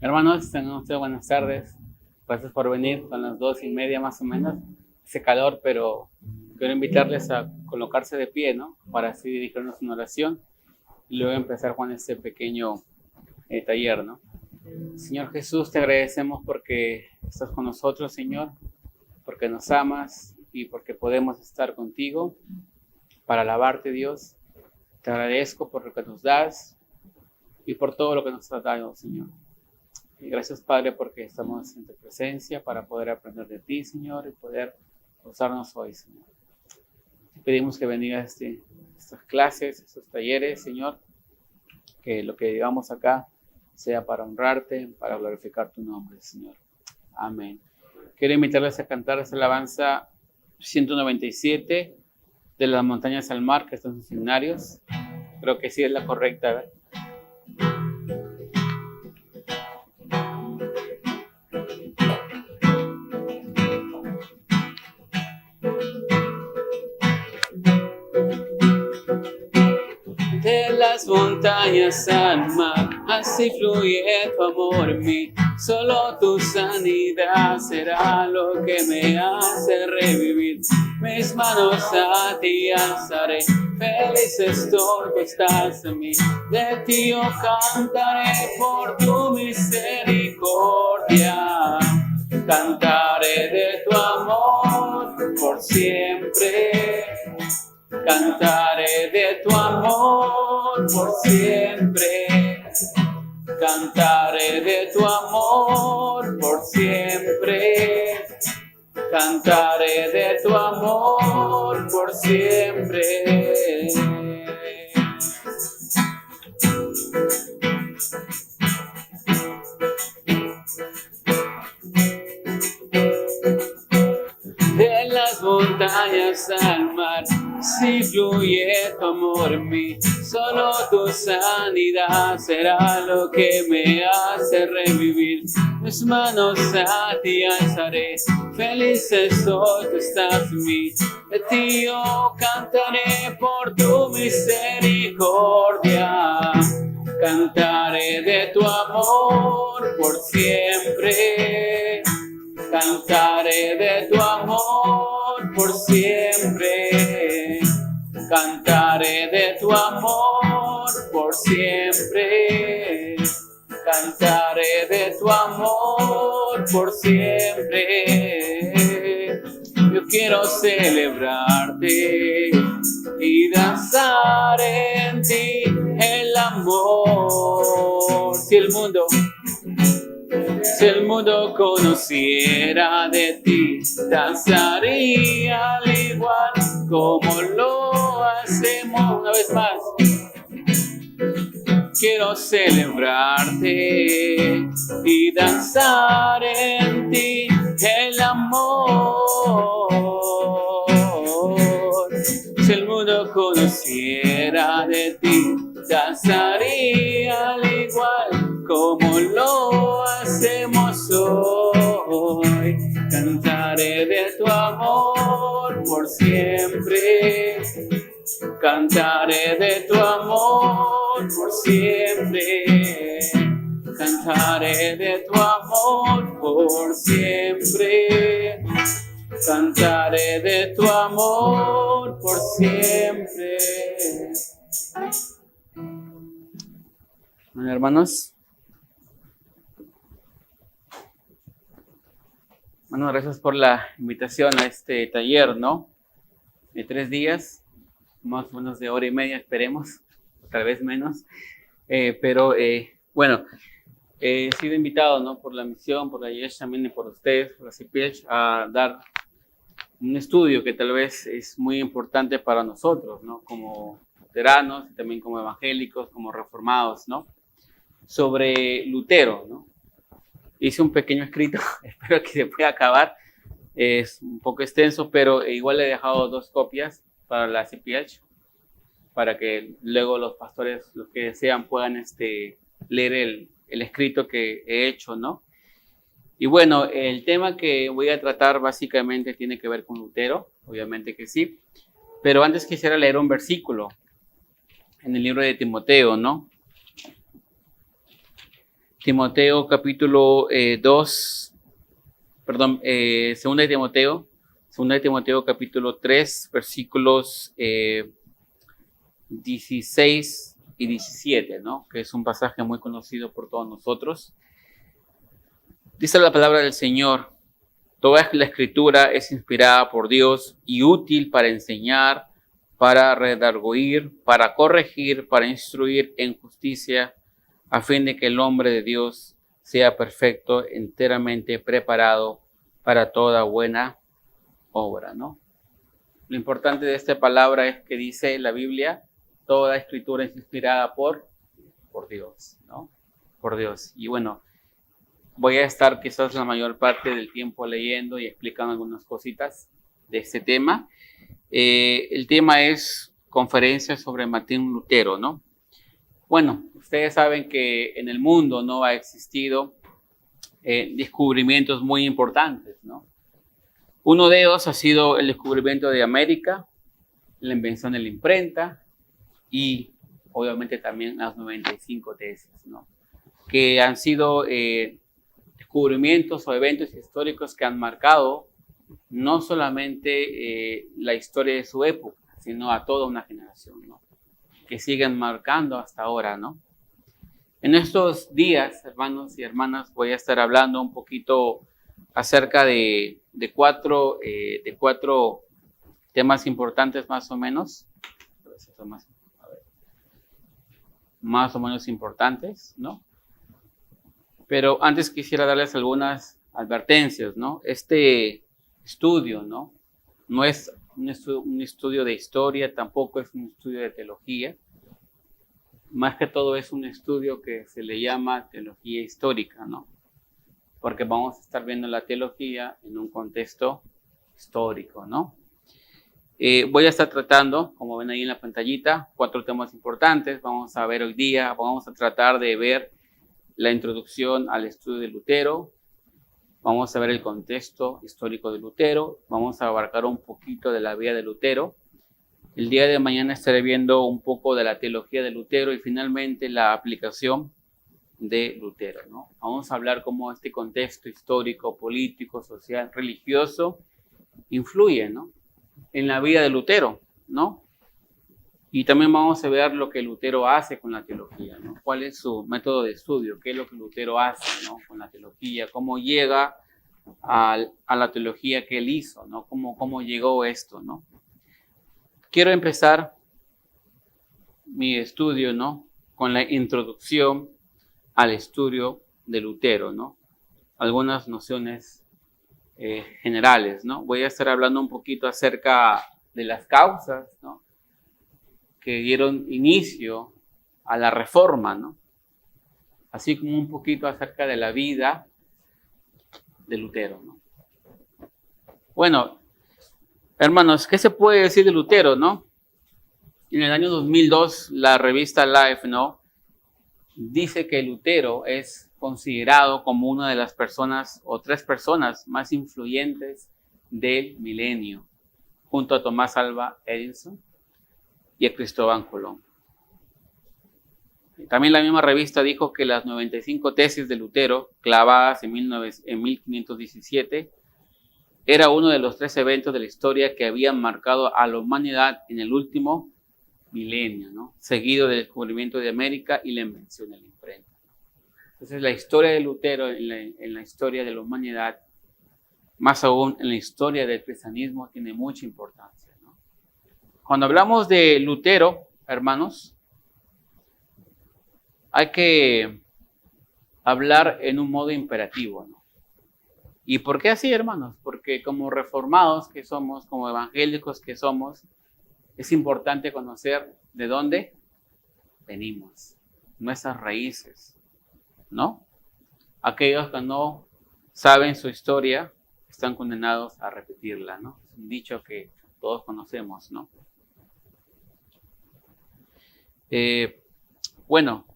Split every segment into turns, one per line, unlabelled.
Hermanos, tengan ustedes buenas tardes. Gracias por venir. Son las 2:30 más o menos. Hace calor, pero quiero invitarles a colocarse de pie, ¿no? Para así dirigirnos una oración y luego empezar con este pequeño taller, ¿no? Señor Jesús, te agradecemos porque estás con nosotros, Señor, porque nos amas y porque podemos estar contigo para alabarte, Dios. Te agradezco por lo que nos das y por todo lo que nos has dado, Señor. Y gracias, Padre, porque estamos en tu presencia para poder aprender de ti, Señor, y poder usarnos hoy, Señor. Te pedimos que bendigas estas clases, estos talleres, Señor, que lo que digamos acá sea para honrarte, para glorificar tu nombre, Señor. Amén. Quiero invitarles a cantar esta alabanza 197 de las montañas al mar, que están en sus seminarios. Creo que sí es la correcta, ¿verdad? De las montañas al mar, así fluye tu amor en mí. Solo tu sanidad será lo que me hace revivir. Mis manos a ti alzaré, feliz estoy que estás en mí. De ti yo cantaré por tu misericordia. Cantaré de tu amor por siempre. Cantaré de tu amor por siempre. Cantaré de tu amor por siempre. Cantaré de tu amor por siempre. De las montañas al mar, si fluye tu amor en mí, solo tu sanidad será lo que me hace revivir. Mis manos a ti alzaré, feliz estoy que estás en mí. De ti yo cantaré por tu misericordia. Cantaré de tu amor por siempre. Cantaré de tu amor por siempre. Cantaré de tu amor por siempre. Cantaré de tu amor por siempre. Yo quiero celebrarte y danzar en ti el amor. Si el mundo conociera de ti, danzaría al igual como lo hacemos. Una vez más, quiero celebrarte y danzar en ti el amor. Si el mundo conociera de ti, danzaría al igual como lo hacemos hoy. Cantaré de tu amor por siempre. Cantaré de tu amor por siempre. Cantaré de tu amor por siempre. Cantaré de tu amor por siempre. Bueno, hermanos. Bueno, gracias por la invitación a este taller, ¿no? De 3 días, más o menos de hora y media, esperemos, tal vez menos. Bueno, he sido invitado, ¿no? Por la misión, por la IES también y por ustedes, por la CPH, a dar un estudio que tal vez es muy importante para nosotros, ¿no? Como luteranos y también como evangélicos, como reformados, ¿no? Sobre Lutero, ¿no? Hice un pequeño escrito, espero que se pueda acabar. Es un poco extenso, pero igual he dejado 2 copias para la CPH, para que luego los pastores, los que desean, puedan leer el escrito que he hecho, ¿no? Y bueno, el tema que voy a tratar básicamente tiene que ver con Lutero, obviamente que sí, pero antes quisiera leer un versículo en el libro de Timoteo, ¿no? Timoteo capítulo 2, perdón, segunda de Timoteo capítulo 3, versículos 16 y 17, ¿no? Que es un pasaje muy conocido por todos nosotros. Dice la palabra del Señor: toda la escritura es inspirada por Dios y útil para enseñar, para redarguir, para corregir, para instruir en justicia, a fin de que el hombre de Dios sea perfecto, enteramente preparado para toda buena obra, ¿no? Lo importante de esta palabra es que dice la Biblia: toda escritura es inspirada por Dios, ¿no? Por Dios. Y bueno, voy a estar quizás la mayor parte del tiempo leyendo y explicando algunas cositas de este tema. El tema es conferencia sobre Martín Lutero, ¿no? Bueno, ustedes saben que en el mundo no ha existido descubrimientos muy importantes, ¿no? Uno de ellos ha sido el descubrimiento de América, la invención de la imprenta y obviamente también las 95 tesis, ¿no? Que han sido descubrimientos o eventos históricos que han marcado no solamente la historia de su época, sino a toda una generación, ¿no? Que siguen marcando hasta ahora, ¿no? En estos días, hermanos y hermanas, voy a estar hablando un poquito acerca de cuatro temas importantes más o menos. Más o menos importantes, ¿no? Pero antes quisiera darles algunas advertencias, ¿no? Este estudio, ¿no? No es un estudio de historia, tampoco es un estudio de teología. Más que todo es un estudio que se le llama teología histórica, ¿no? Porque vamos a estar viendo la teología en un contexto histórico, ¿no? Voy a estar tratando, como ven ahí en la pantallita, 4 temas importantes. Vamos a ver hoy día, vamos a tratar de ver la introducción al estudio de Lutero. Vamos a ver el contexto histórico de Lutero. Vamos a abarcar un poquito de la vida de Lutero. El día de mañana estaré viendo un poco de la teología de Lutero y finalmente la aplicación de Lutero, ¿no? Vamos a hablar cómo este contexto histórico, político, social, religioso influye, ¿no? En la vida de Lutero, ¿no? Y también vamos a ver lo que Lutero hace con la teología, ¿no? Cuál es su método de estudio, qué es lo que Lutero hace, ¿no? Con la teología, cómo llega a la teología que él hizo, ¿no? Cómo llegó esto, ¿no? Quiero empezar mi estudio, ¿no? Con la introducción al estudio de Lutero, ¿no? Algunas nociones generales, ¿no? Voy a estar hablando un poquito acerca de las causas, ¿no? Que dieron inicio a la reforma, ¿no? Así como un poquito acerca de la vida de Lutero, ¿no? Bueno, hermanos, ¿qué se puede decir de Lutero, no? En el año 2002, la revista Life, ¿no? Dice que Lutero es considerado como una de las personas o 3 personas más influyentes del milenio, junto a Tomás Alva Edison y a Cristóbal Colón. También la misma revista dijo que las 95 tesis de Lutero, clavadas en 1517, era uno de los 3 eventos de la historia que habían marcado a la humanidad en el último milenio, ¿no? Seguido del descubrimiento de América y la invención de la imprenta. Entonces, la historia de Lutero en la historia de la humanidad, más aún en la historia del cristianismo, tiene mucha importancia, ¿no? Cuando hablamos de Lutero, hermanos, hay que hablar en un modo imperativo, ¿no? ¿Y por qué así, hermanos? Porque como reformados que somos, como evangélicos que somos, es importante conocer de dónde venimos, nuestras raíces, ¿no? Aquellos que no saben su historia están condenados a repetirla, ¿no? Es un dicho que todos conocemos, ¿no? Bueno,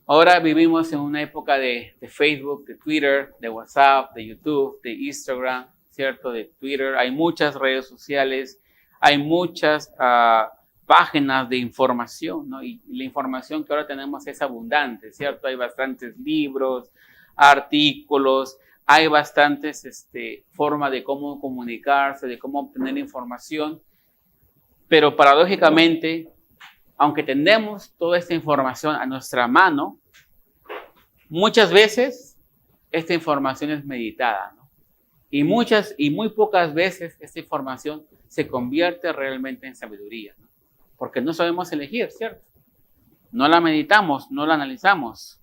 ahora vivimos en una época de Facebook, de Twitter, de WhatsApp, de YouTube, de Instagram, ¿cierto? De Twitter. Hay muchas redes sociales, hay muchas páginas de información, ¿no? Y la información que ahora tenemos es abundante, ¿cierto? Hay bastantes libros, artículos, hay bastantes formas de cómo comunicarse, de cómo obtener información, pero paradójicamente, aunque tenemos toda esta información a nuestra mano, muchas veces esta información es meditada, ¿no? Y muy pocas veces esta información se convierte realmente en sabiduría, ¿no? Porque no sabemos elegir, ¿cierto? No la meditamos, no la analizamos.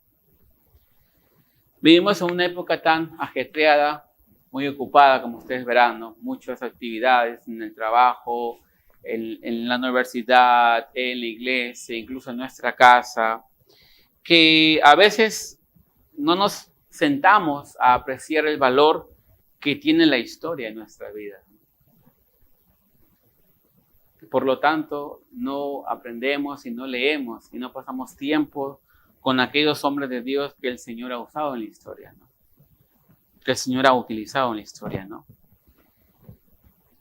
Vivimos en una época tan ajetreada, muy ocupada, como ustedes verán, ¿no? Muchas actividades en el trabajo, en la universidad, en la iglesia, incluso en nuestra casa, que a veces no nos sentamos a apreciar el valor que tiene la historia en nuestra vida. Por lo tanto, no aprendemos y no leemos y no pasamos tiempo con aquellos hombres de Dios que el Señor ha usado en la historia, ¿no? Que el Señor ha utilizado en la historia, ¿no?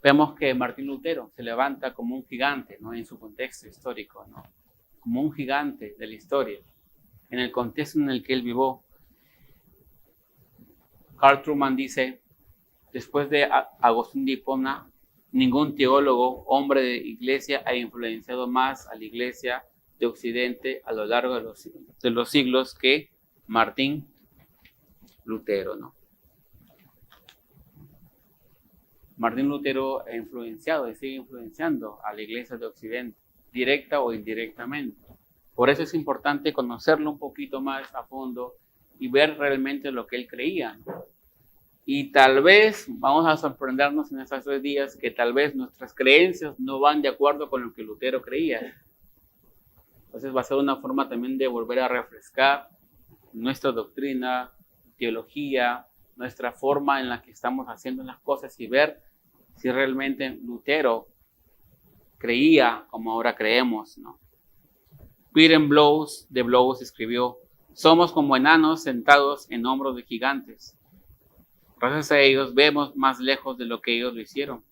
Vemos que Martín Lutero se levanta como un gigante, ¿no? En su contexto histórico, ¿no? Como un gigante de la historia, en el contexto en el que él vivió. Carl Truman dice, después de Agustín de Hipona, ningún teólogo, hombre de iglesia, ha influenciado más a la iglesia de Occidente a lo largo de los siglos que Martín Lutero, ¿no? Martín Lutero ha influenciado y sigue influenciando a la iglesia de Occidente, directa o indirectamente. Por eso es importante conocerlo un poquito más a fondo y ver realmente lo que él creía, ¿no? Y tal vez vamos a sorprendernos en estos 3 días que tal vez nuestras creencias no van de acuerdo con lo que Lutero creía. Entonces va a ser una forma también de volver a refrescar nuestra doctrina, teología, nuestra forma en la que estamos haciendo las cosas y ver si realmente Lutero creía como ahora creemos, ¿no? Peter Blows de Blows escribió, somos como enanos sentados en hombros de gigantes. Gracias a ellos vemos más lejos de lo que ellos lo hicieron.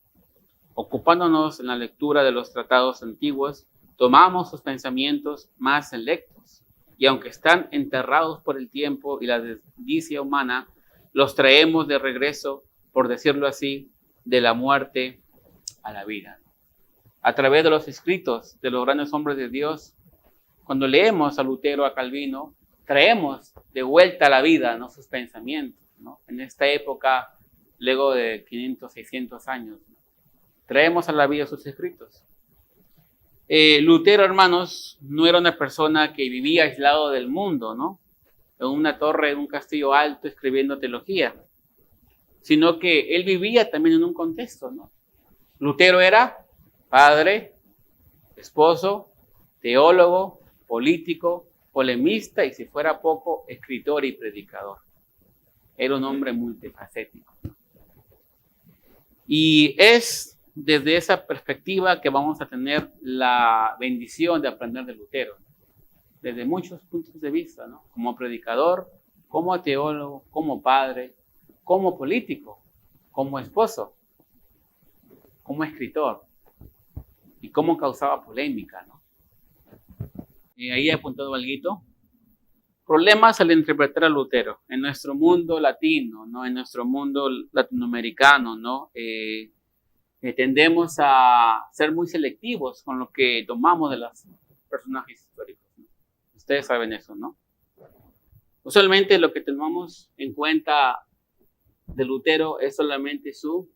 Ocupándonos en la lectura de los tratados antiguos, tomamos sus pensamientos más selectos y aunque están enterrados por el tiempo y la desdicha humana, los traemos de regreso, por decirlo así, de la muerte a la vida. A través de los escritos de los grandes hombres de Dios, cuando leemos a Lutero, a Calvino, traemos de vuelta a la vida, ¿no? Sus pensamientos, ¿no? En esta época, luego de 500, 600 años, ¿no? Traemos a la vida sus escritos. Lutero, hermanos, no era una persona que vivía aislado del mundo, ¿no? En una torre, en un castillo alto, escribiendo teología, sino que él vivía también en un contexto, ¿no? Lutero era padre, esposo, teólogo, político, polemista y, si fuera poco, escritor y predicador. Era un hombre multifacético. Y es desde esa perspectiva que vamos a tener la bendición de aprender de Lutero, desde muchos puntos de vista, ¿no? Como predicador, como teólogo, como padre, como político, como esposo, como escritor y cómo causaba polémica, ¿no? Y ahí he apuntado algo. Problemas al interpretar a Lutero en nuestro mundo latino, ¿no? En nuestro mundo latinoamericano, ¿no? Tendemos a ser muy selectivos con lo que tomamos de los personajes históricos, ¿no? Ustedes saben eso, ¿no? Usualmente lo que tomamos en cuenta de Lutero es solamente su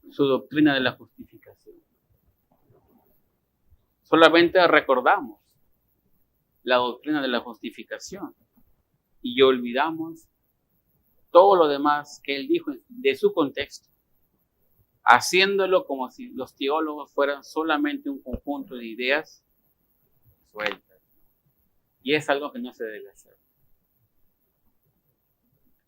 doctrina de la justificación. Solamente recordamos la doctrina de la justificación y olvidamos todo lo demás que él dijo de su contexto, haciéndolo como si los teólogos fueran solamente un conjunto de ideas sueltas. Y es algo que no se debe hacer.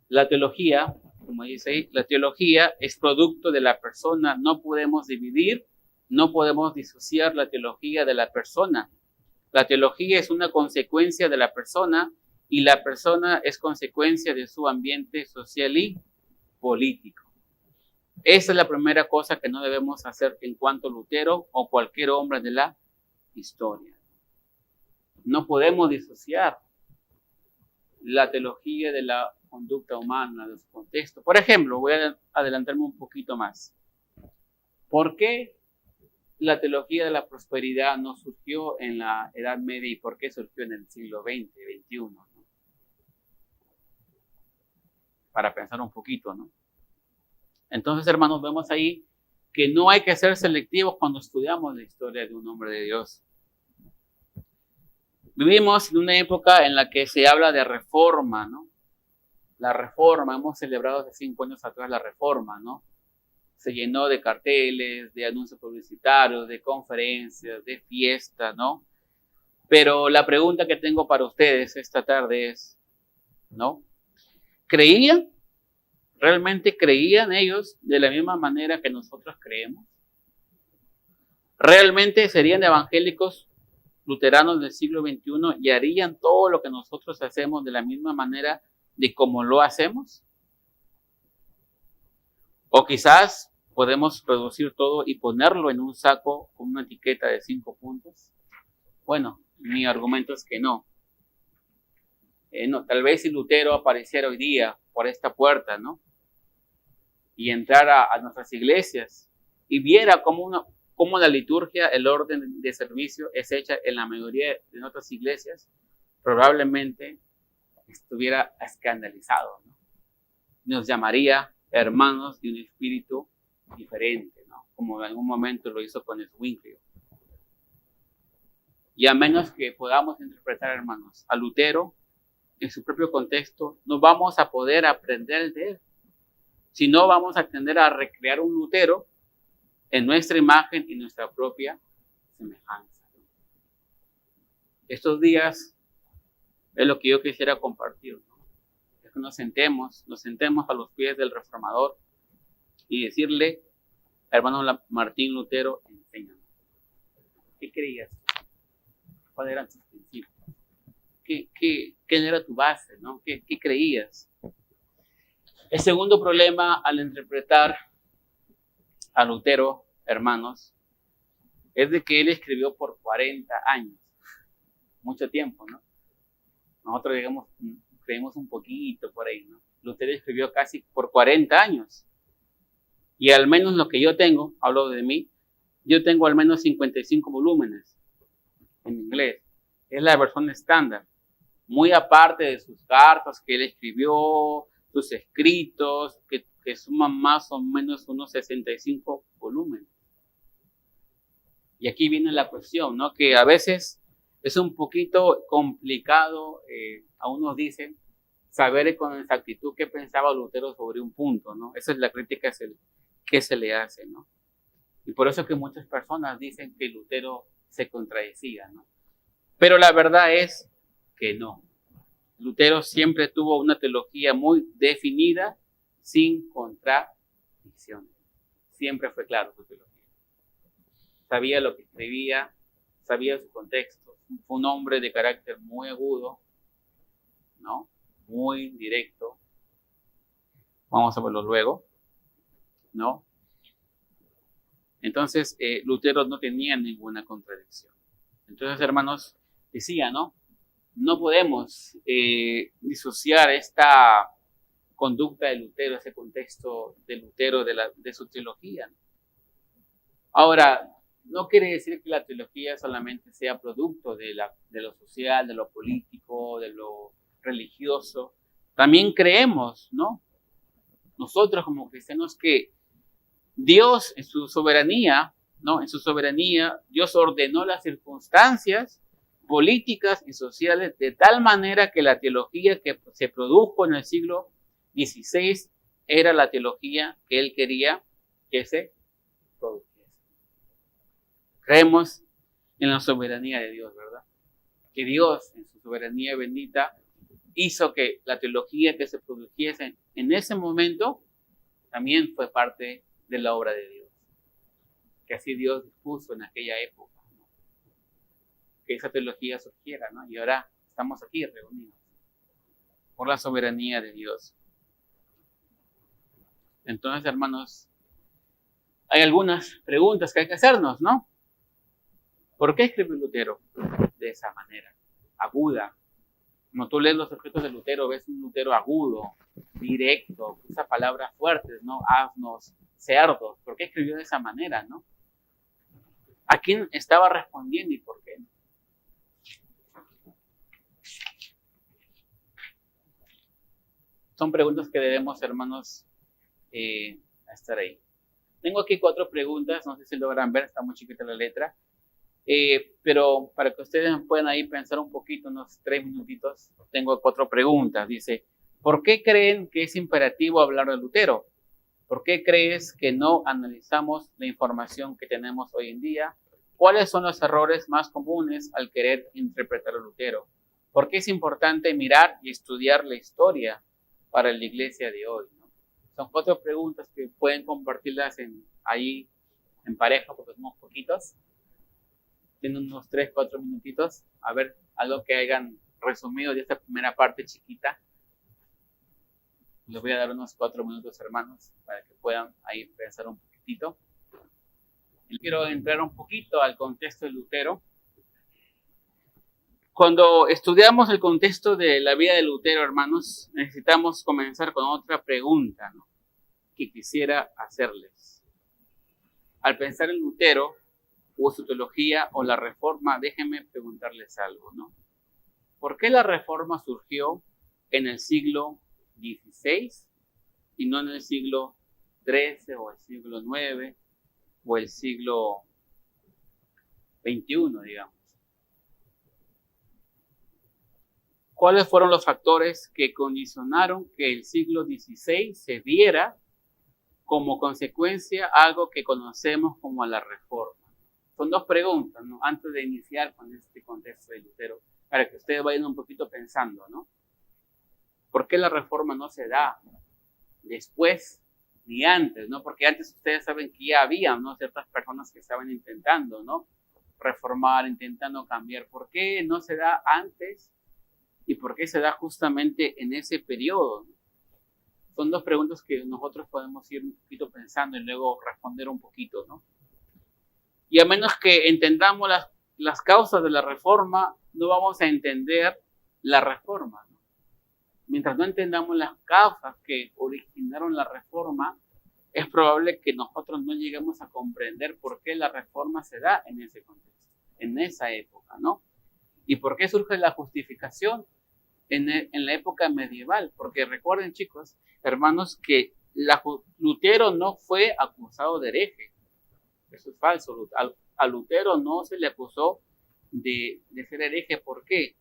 La teología, como dice ahí, la teología es producto de la persona. No podemos dividir, no podemos disociar la teología de la persona. La teología es una consecuencia de la persona y la persona es consecuencia de su ambiente social y político. Esa es la primera cosa que no debemos hacer en cuanto a Lutero o cualquier hombre de la historia. No podemos disociar la teología de la conducta humana, de su contexto. Por ejemplo, voy a adelantarme un poquito más. ¿Por qué la teología de la prosperidad no surgió en la Edad Media y por qué surgió en el siglo XX, XXI? ¿No? Para pensar un poquito, ¿no? Entonces, hermanos, vemos ahí que no hay que ser selectivos cuando estudiamos la historia de un hombre de Dios. Vivimos en una época en la que se habla de reforma, ¿no? La reforma, hemos celebrado hace 5 años atrás la reforma, ¿no? Se llenó de carteles, de anuncios publicitarios, de conferencias, de fiestas, ¿no? Pero la pregunta que tengo para ustedes esta tarde es, ¿no? ¿Creían? ¿Realmente creían ellos de la misma manera que nosotros creemos? ¿Realmente serían evangélicos luteranos del siglo XXI y harían todo lo que nosotros hacemos de la misma manera de como lo hacemos? O quizás podemos reducir todo y ponerlo en un saco con una etiqueta de 5 puntos. Bueno, mi argumento es que no. No, tal vez si Lutero apareciera hoy día por esta puerta, ¿no? Y entrara a nuestras iglesias y viera cómo la liturgia, el orden de servicio es hecha en la mayoría de nuestras iglesias, probablemente estuviera escandalizado, ¿no? Nos llamaría hermanos de un espíritu diferente, ¿no? Como en algún momento lo hizo con Zwinglio. Y a menos que podamos interpretar, hermanos, a Lutero en su propio contexto, no vamos a poder aprender de él. Si no, vamos a tender a recrear un Lutero en nuestra imagen y nuestra propia semejanza. Estos días es lo que yo quisiera compartir, ¿no? Es que nos sentemos a los pies del reformador y decirle, hermano Martín Lutero, enséñanos. ¿Qué creías? ¿Cuáles eran tus principios? ¿Qué era tu base, ¿no? ¿Qué creías? El segundo problema al interpretar a Lutero, hermanos, es de que él escribió por 40 años. Mucho tiempo, ¿no? Nosotros, digamos, creemos un poquito por ahí, ¿no? Lutero escribió casi por 40 años. Y al menos lo que yo tengo, hablo de mí, yo tengo al menos 55 volúmenes en inglés. Es la versión estándar. Muy aparte de sus cartas que él escribió, sus escritos, que suman más o menos unos 65 volúmenes. Y aquí viene la cuestión, ¿no? Que a veces es un poquito complicado, a unos dicen, saber con exactitud qué pensaba Lutero sobre un punto, ¿no? Esa es la crítica que se le hace, ¿no? Y por eso que muchas personas dicen que Lutero se contradecía, ¿no? Pero la verdad es que no. Lutero siempre tuvo una teología muy definida, sin contradicciones. Siempre fue claro su teología. Sabía lo que escribía, sabía su contexto. Fue un hombre de carácter muy agudo, ¿no? Muy directo. Vamos a verlo luego, ¿no? Entonces, Lutero no tenía ninguna contradicción. Entonces, hermanos, decía, ¿no? No podemos disociar esta conducta de Lutero, ese contexto de Lutero, de su teología. Ahora, no quiere decir que la teología solamente sea producto de lo social, de lo político, de lo religioso. También creemos, ¿no? Nosotros como cristianos que Dios en su soberanía, ¿no? En su soberanía, Dios ordenó las circunstancias políticas y sociales de tal manera que la teología que se produjo en el siglo XVI era la teología que él quería que se produjese. Creemos en la soberanía de Dios, ¿verdad? Que Dios en su soberanía bendita hizo que la teología que se produjese en ese momento también fue parte de la obra de Dios. Que así Dios dispuso en aquella época, ¿no? Que esa teología surgiera, ¿no? Y ahora estamos aquí reunidos por la soberanía de Dios. Entonces, hermanos, hay algunas preguntas que hay que hacernos, ¿no? ¿Por qué escribió Lutero de esa manera? Aguda. Cuando tú lees los escritos de Lutero, ves un Lutero agudo, directo, usa palabras fuertes, ¿no? Asnos, cerdos. ¿Por qué escribió de esa manera, no? ¿A quién estaba respondiendo y por qué? Son preguntas que debemos, hermanos, estar ahí. Tengo aquí 4 preguntas, no sé si logran ver, está muy chiquita la letra. Pero para que ustedes puedan ahí pensar un poquito, unos 3 minutitos, tengo 4 preguntas. Dice, ¿por qué creen que es imperativo hablar de Lutero? ¿Por qué crees que no analizamos la información que tenemos hoy en día? ¿Cuáles son los errores más comunes al querer interpretar a Lutero? ¿Por qué es importante mirar y estudiar la historia para la iglesia de hoy, ¿no? Son 4 preguntas que pueden compartirlas ahí en pareja, porque somos poquitos. Tienen unos 3, 4 minutitos. A ver, algo que hayan resumido de esta primera parte chiquita. Les voy a dar unos 4 minutos, hermanos, para que puedan ahí pensar un poquitito. Y quiero entrar un poquito al contexto de Lutero. Cuando estudiamos el contexto de la vida de Lutero, hermanos, necesitamos comenzar con otra pregunta, ¿no?, que quisiera hacerles. Al pensar en Lutero, o su teología, o la Reforma, déjenme preguntarles algo, ¿no? ¿Por qué la Reforma surgió en el siglo XVI y no en el siglo XIII, o el siglo IX, o el siglo XXI, digamos? ¿Cuáles fueron los factores que condicionaron que el siglo XVI se diera como consecuencia algo que conocemos como la Reforma? Son 2 preguntas, ¿no?, antes de iniciar con este contexto de Lutero, para que ustedes vayan un poquito pensando, ¿no? ¿Por qué la Reforma no se da después ni antes, ¿no? Porque antes ustedes saben que ya había, ¿no?, ciertas personas que estaban intentando, ¿no?, reformar, intentando cambiar. ¿Por qué no se da antes y por qué se da justamente en ese periodo? Son 2 preguntas que nosotros podemos ir un poquito pensando y luego responder un poquito, ¿no? Y a menos que entendamos las causas de la Reforma, no vamos a entender la Reforma, ¿no? Mientras no entendamos las causas que originaron la Reforma, es probable que nosotros no lleguemos a comprender por qué la Reforma se da en ese contexto, en esa época, ¿no? ¿Y por qué surge la justificación en la época medieval? Porque recuerden, chicos, hermanos, que Lutero no fue acusado de hereje. Eso es falso. A Lutero no se le acusó de ser hereje. ¿Por qué?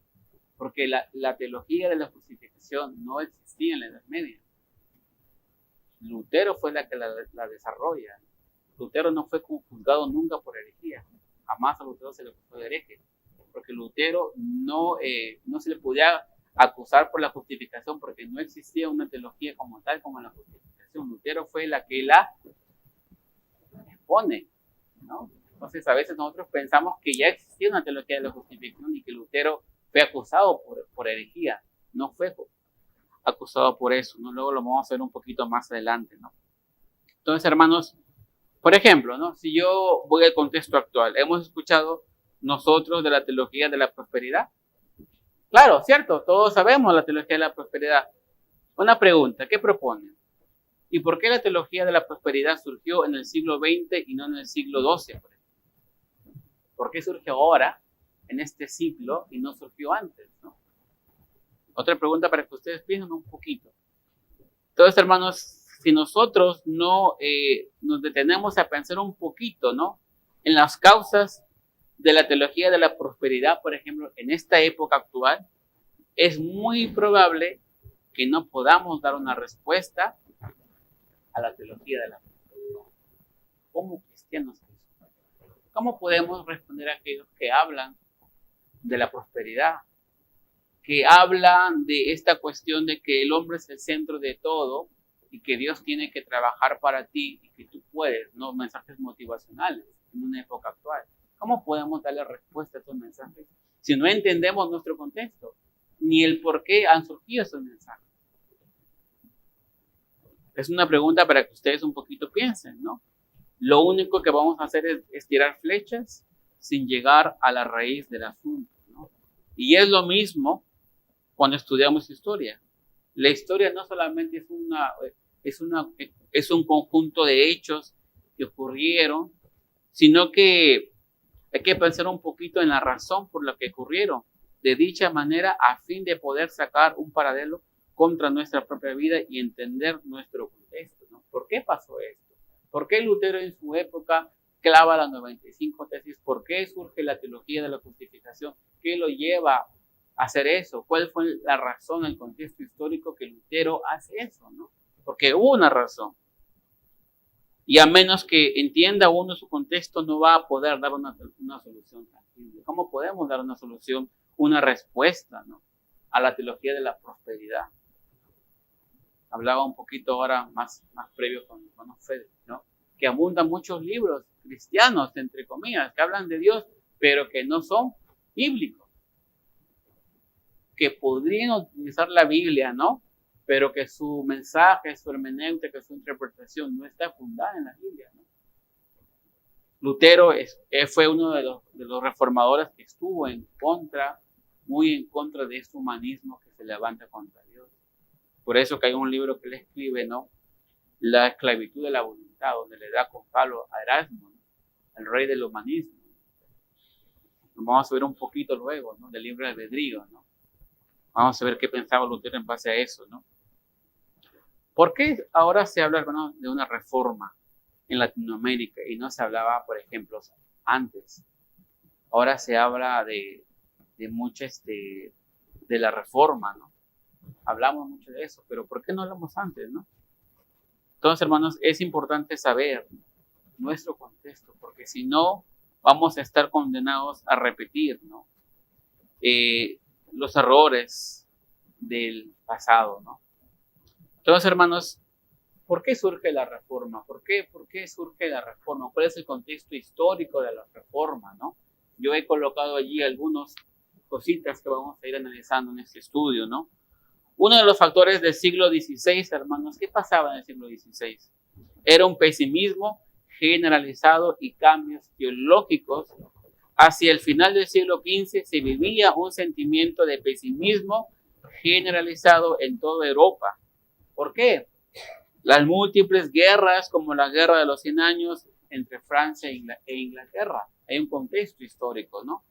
Porque la teología de la justificación no existía en la Edad Media. Lutero fue la que la desarrolla. Lutero no fue juzgado nunca por herejía. Jamás a Lutero se le acusó de hereje. Porque Lutero no se le podía acusar por la justificación, porque no existía una teología como tal como la justificación. Lutero fue la que la expone, ¿no? Entonces a veces nosotros pensamos que ya existía una teología de la justificación y que Lutero fue acusado por herejía. No fue acusado por eso, ¿no? Luego lo vamos a ver un poquito más adelante, ¿no? Entonces, hermanos, por ejemplo, ¿no?, si yo voy al contexto actual, hemos escuchado nosotros de la teología de la prosperidad. Claro, cierto, todos sabemos la teología de la prosperidad. Una pregunta, ¿qué proponen? ¿Y por qué la teología de la prosperidad surgió en el siglo XX y no en el siglo XII? ¿Por qué surge ahora, en este siglo, y no surgió antes, ¿no? Otra pregunta para que ustedes piensen un poquito. Entonces, hermanos, si nosotros no nos detenemos a pensar un poquito, ¿no?, en las causas de la teología de la prosperidad, por ejemplo, en esta época actual, es muy probable que no podamos dar una respuesta a la teología de la prosperidad. ¿Cómo cristianos? ¿Cómo podemos responder a aquellos que hablan de la prosperidad, que hablan de esta cuestión de que el hombre es el centro de todo y que Dios tiene que trabajar para ti y que tú puedes, ¿no?, mensajes motivacionales en una época actual? ¿Cómo podemos darle respuesta a estos mensajes si no entendemos nuestro contexto ni el por qué han surgido esos mensajes? Es una pregunta para que ustedes un poquito piensen, ¿no? Lo único que vamos a hacer es tirar flechas sin llegar a la raíz del asunto, ¿no? Y es lo mismo cuando estudiamos historia. La historia no solamente es un conjunto de hechos que ocurrieron, sino que hay que pensar un poquito en la razón por la que ocurrieron. De dicha manera, a fin de poder sacar un paralelo contra nuestra propia vida y entender nuestro contexto, ¿no? ¿Por qué pasó esto? ¿Por qué Lutero en su época clava las 95 tesis? ¿Por qué surge la teología de la justificación? ¿Qué lo lleva a hacer eso? ¿Cuál fue la razón, el contexto histórico que Lutero hace eso, ¿no? Porque hubo una razón. Y a menos que entienda uno su contexto, no va a poder dar una solución tangible. ¿Cómo podemos dar una solución, una respuesta, ¿no?, a la teología de la prosperidad? Hablaba un poquito ahora más previo con Fede, ¿no?, que abundan muchos libros cristianos, entre comillas, que hablan de Dios, pero que no son bíblicos. Que podrían utilizar la Biblia, ¿no?, pero que su mensaje, su hermenéutica, su interpretación no está fundada en la Biblia, ¿no? Lutero fue uno de los reformadores que estuvo muy en contra de este humanismo que se levanta contra Dios. Por eso que hay un libro que él escribe, ¿no?, La esclavitud de la voluntad, donde le da con palo a Erasmo, ¿no?, el rey del humanismo. Lo vamos a ver un poquito luego, ¿no?, del libre albedrío, ¿no? Vamos a ver qué pensaba Lutero en base a eso, ¿no? ¿Por qué ahora se habla, hermano, de una reforma en Latinoamérica y no se hablaba, por ejemplo, antes? Ahora se habla de mucho de la reforma, ¿no? Hablamos mucho de eso, pero ¿por qué no hablamos antes, no? Entonces, hermanos, es importante saber nuestro contexto, porque si no, vamos a estar condenados a repetir, ¿no?, los errores del pasado, ¿no? Entonces, hermanos, ¿por qué surge la reforma? ¿Por qué surge la reforma? ¿Cuál es el contexto histórico de la reforma, no? Yo he colocado allí algunas cositas que vamos a ir analizando en este estudio, ¿no? Uno de los factores del siglo XVI, hermanos, ¿qué pasaba en el siglo XVI? Era un pesimismo generalizado y cambios teológicos. Hacia el final del siglo XV se vivía un sentimiento de pesimismo generalizado en toda Europa. ¿Por qué? Las múltiples guerras, como la guerra de los 100 años entre Francia e Inglaterra, hay un contexto histórico, ¿no?,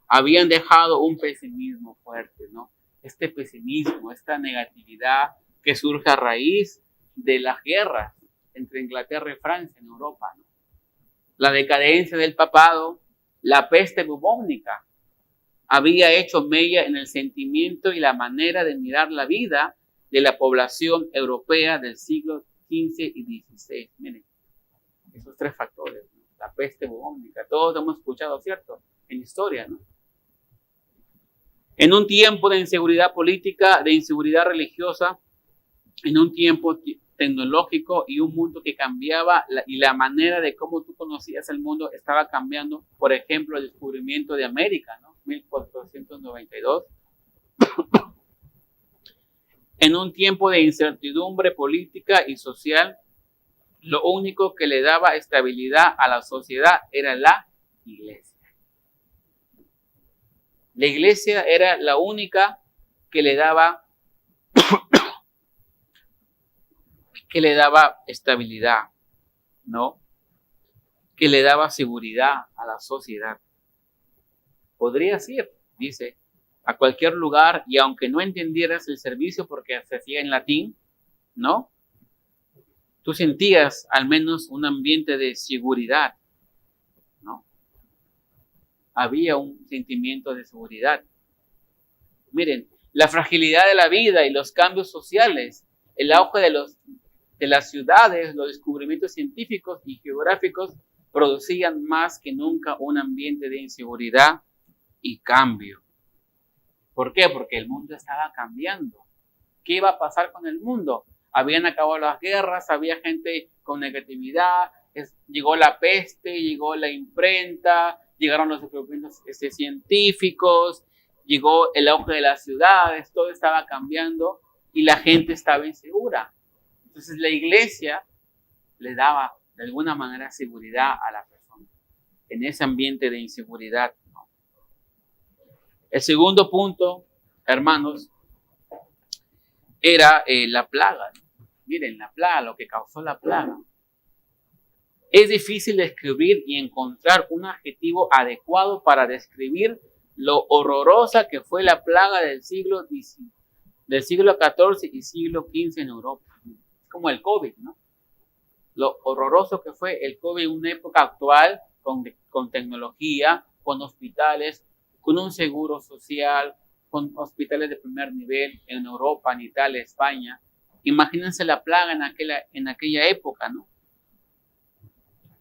habían dejado un pesimismo fuerte, ¿no? Este pesimismo, esta negatividad que surge a raíz de las guerras entre Inglaterra y Francia en Europa, ¿no? La decadencia del papado, la peste bubónica, había hecho mella en el sentimiento y la manera de mirar la vida de la población europea del siglo XV y XVI. Miren, esos tres factores, ¿no? La peste bubónica, todos hemos escuchado, ¿cierto?, en historia, ¿no? En un tiempo de inseguridad política, de inseguridad religiosa, en un tiempo tecnológico y un mundo que cambiaba y la manera de cómo tú conocías el mundo estaba cambiando. Por ejemplo, el descubrimiento de América, ¿no?, 1492. En un tiempo de incertidumbre política y social, lo único que le daba estabilidad a la sociedad era la iglesia. La iglesia era la única que le daba estabilidad, ¿no?, que le daba seguridad a la sociedad. Podrías ir, dice, a cualquier lugar y aunque no entendieras el servicio porque se hacía en latín, ¿no?, tú sentías al menos un ambiente de seguridad, ¿no? Había un sentimiento de seguridad. Miren, la fragilidad de la vida y los cambios sociales, el auge de las ciudades, los descubrimientos científicos y geográficos producían más que nunca un ambiente de inseguridad y cambio. ¿Por qué? Porque el mundo estaba cambiando. ¿Qué iba a pasar con el mundo? Habían acabado las guerras, había gente con negatividad, llegó la peste, llegó la imprenta, llegaron los descubrimientos científicos, llegó el auge de las ciudades, todo estaba cambiando y la gente estaba insegura. Entonces la iglesia le daba de alguna manera seguridad a la persona. en ese ambiente de inseguridad, ¿no? El segundo punto, hermanos, era la plaga. Miren, la plaga, lo que causó la plaga. Es difícil describir y encontrar un adjetivo adecuado para describir lo horrorosa que fue la plaga del siglo XIV y siglo XV en Europa. Es como el COVID, ¿no? Lo horroroso que fue el COVID en una época actual, con tecnología, con hospitales, con un seguro social, con hospitales de primer nivel en Europa, en Italia, España. Imagínense la plaga en aquella época, ¿no?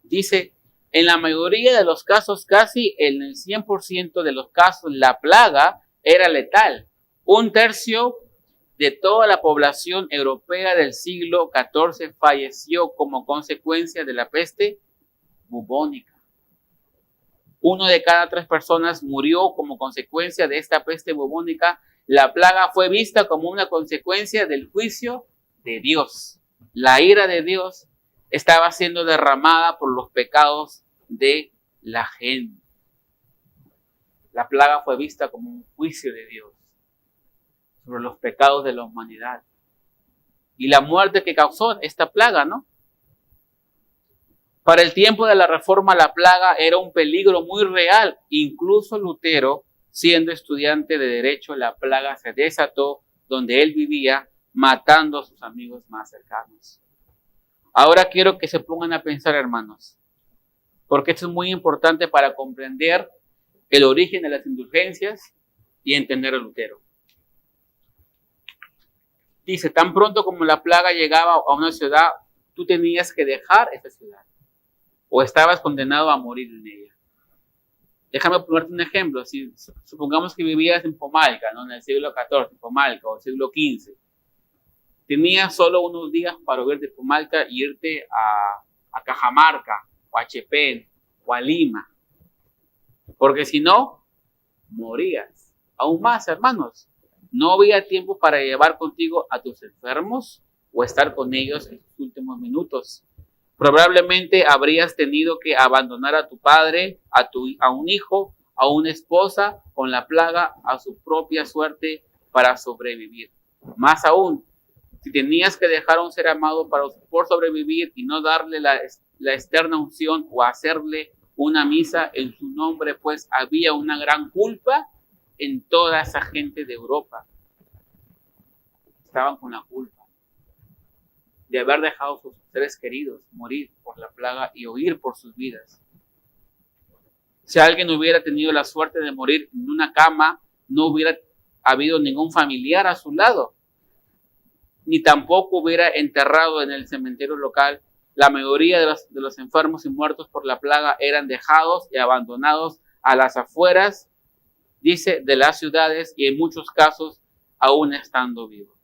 Dice, en la mayoría de los casos, casi en el 100% de los casos, la plaga era letal. 1/3 de toda la población europea del siglo XIV falleció como consecuencia de la peste bubónica. 1 de cada 3 personas murió como consecuencia de esta peste bubónica. La plaga fue vista como una consecuencia del juicio de Dios. La ira de Dios estaba siendo derramada por los pecados de la gente. La plaga fue vista como un juicio de Dios sobre los pecados de la humanidad. Y la muerte que causó esta plaga, ¿no? Para el tiempo de la Reforma, la plaga era un peligro muy real. Incluso Lutero, siendo estudiante de Derecho, la plaga se desató donde él vivía, matando a sus amigos más cercanos. Ahora quiero que se pongan a pensar, hermanos, porque esto es muy importante para comprender el origen de las indulgencias y entender a Lutero. Dice, tan pronto como la plaga llegaba a una ciudad, tú tenías que dejar esa ciudad o estabas condenado a morir en ella. Déjame ponerte un ejemplo. Si supongamos que vivías en Pomalca, ¿no? En el siglo XIV, Pomalca, o el siglo XV. Tenías solo unos días para huir de Pomalca y irte a Cajamarca, o a Chepén, o a Lima. Porque si no, morías. Aún más, hermanos, no había tiempo para llevar contigo a tus enfermos o estar con ellos en sus últimos minutos. Probablemente habrías tenido que abandonar a tu padre, a un hijo, a una esposa con la plaga a su propia suerte para sobrevivir. Más aún, si tenías que dejar a un ser amado por sobrevivir y no darle la externa unción o hacerle una misa en su nombre, pues había una gran culpa en toda esa gente de Europa. Estaban con la culpa de haber dejado a sus seres queridos morir por la plaga y huir por sus vidas. Si alguien hubiera tenido la suerte de morir en una cama, no hubiera habido ningún familiar a su lado, ni tampoco hubiera enterrado en el cementerio local. La mayoría de los enfermos y muertos por la plaga eran dejados y abandonados a las afueras, dice, de las ciudades y en muchos casos aún estando vivos.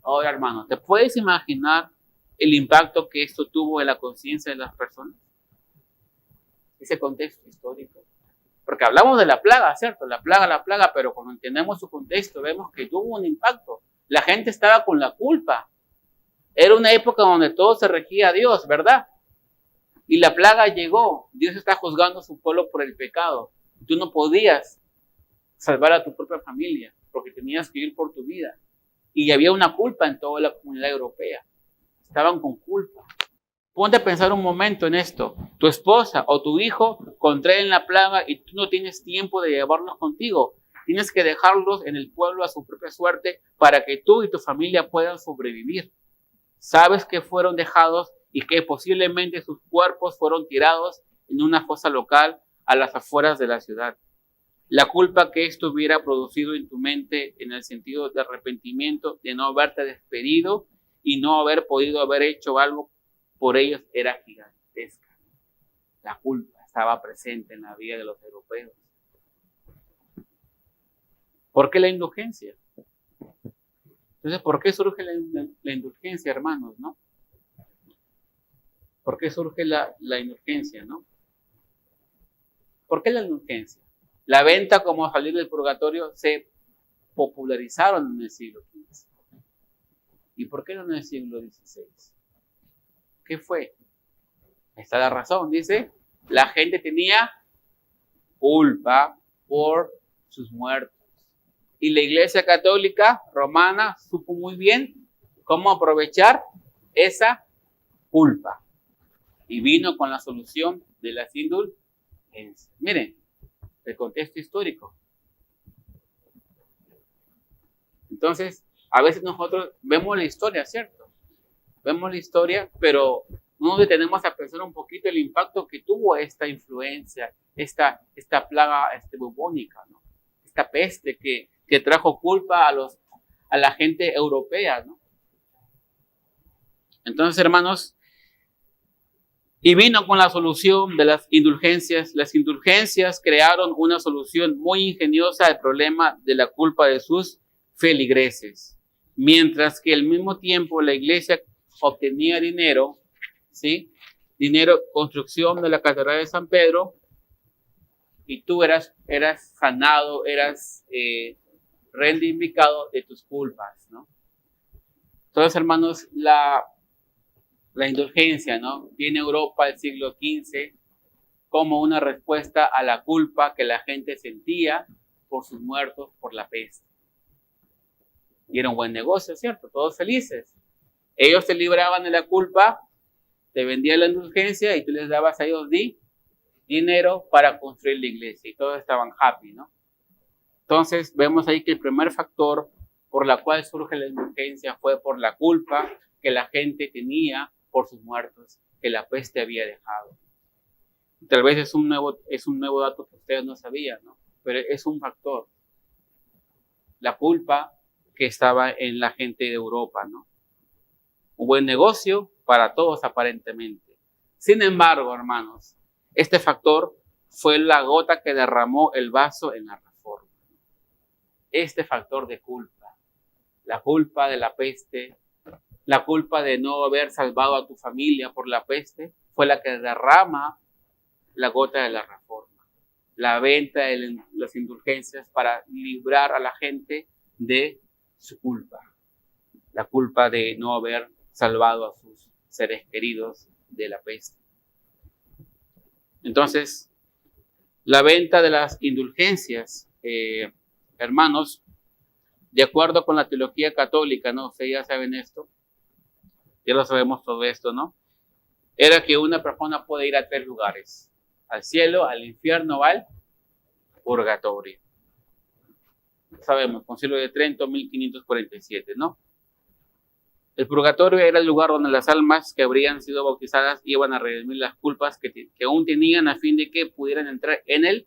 Ahora, hermano, ¿te puedes imaginar el impacto que esto tuvo en la conciencia de las personas? Ese contexto histórico. Porque hablamos de la plaga, ¿cierto? La plaga, pero cuando entendemos su contexto vemos que tuvo un impacto. La gente estaba con la culpa. Era una época donde todo se regía a Dios, ¿verdad? Y la plaga llegó. Dios está juzgando a su pueblo por el pecado. Tú no podías salvar a tu propia familia porque tenías que ir por tu vida. Y había una culpa en toda la comunidad europea. Estaban con culpa. Ponte a pensar un momento en esto. Tu esposa o tu hijo contraen la plaga y tú no tienes tiempo de llevarlos contigo. Tienes que dejarlos en el pueblo a su propia suerte para que tú y tu familia puedan sobrevivir. Sabes que fueron dejados y que posiblemente sus cuerpos fueron tirados en una fosa local a las afueras de la ciudad. La culpa que esto hubiera producido en tu mente en el sentido de arrepentimiento, de no haberte despedido y no haber podido haber hecho algo por ellos era gigantesca. La culpa estaba presente en la vida de los europeos. ¿Por qué la indulgencia? Entonces, ¿por qué surge la indulgencia, hermanos, no? ¿Por qué surge la indulgencia, no? ¿Por qué la indulgencia? La venta como salir del purgatorio se popularizaron en el siglo XV. ¿Y por qué no en el siglo XVI? ¿Qué fue? Está la razón, dice, La gente tenía culpa por sus muertos. Y la Iglesia Católica Romana supo muy bien cómo aprovechar esa culpa. Y vino con la solución de las indulgencias. Miren, el contexto histórico. Entonces, a veces nosotros vemos la historia, ¿cierto? Vemos la historia, pero no nos detenemos a pensar un poquito el impacto que tuvo esta influencia, esta plaga bubónica, ¿no? Esta peste que trajo culpa a la gente europea, ¿no? Entonces, hermanos, y vino con la solución de las indulgencias. Las indulgencias crearon una solución muy ingeniosa al problema de la culpa de sus feligreses. Mientras que al mismo tiempo la iglesia obtenía dinero, ¿sí? Dinero, construcción de la Catedral de San Pedro, y tú eras sanado, eras reivindicado de tus culpas, ¿no? Entonces, hermanos, la indulgencia, ¿no? Viene a Europa del siglo XV como una respuesta a la culpa que la gente sentía por sus muertos por la peste. Y era un buen negocio, ¿cierto? Todos felices. Ellos se libraban de la culpa, te vendían la indulgencia y tú les dabas a ellos dinero para construir la iglesia. Y todos estaban happy, ¿no? Entonces, vemos ahí que el primer factor por la cual surge la indulgencia fue por la culpa que la gente tenía por sus muertos, que la peste había dejado. Tal vez es un nuevo dato que ustedes no sabían, ¿no? Pero es un factor. La culpa que estaba en la gente de Europa, ¿no? Un buen negocio para todos aparentemente. Sin embargo, hermanos, este factor fue la gota que derramó el vaso en la Reforma. Este factor de culpa, la culpa de la peste, la culpa de no haber salvado a tu familia por la peste, fue la que derrama la gota de la Reforma. La venta de las indulgencias para librar a la gente de su culpa. La culpa de no haber salvado a sus seres queridos de la peste. Entonces, la venta de las indulgencias, hermanos, de acuerdo con la teología católica, ¿no? Ustedes ya saben esto, ya lo sabemos todo esto, ¿no? Era que una persona puede ir a 3 lugares: al cielo, al infierno, al purgatorio. Sabemos, Concilio de Trento, 1547, ¿no? El purgatorio era el lugar donde las almas que habrían sido bautizadas iban a redimir las culpas que aún tenían a fin de que pudieran entrar en el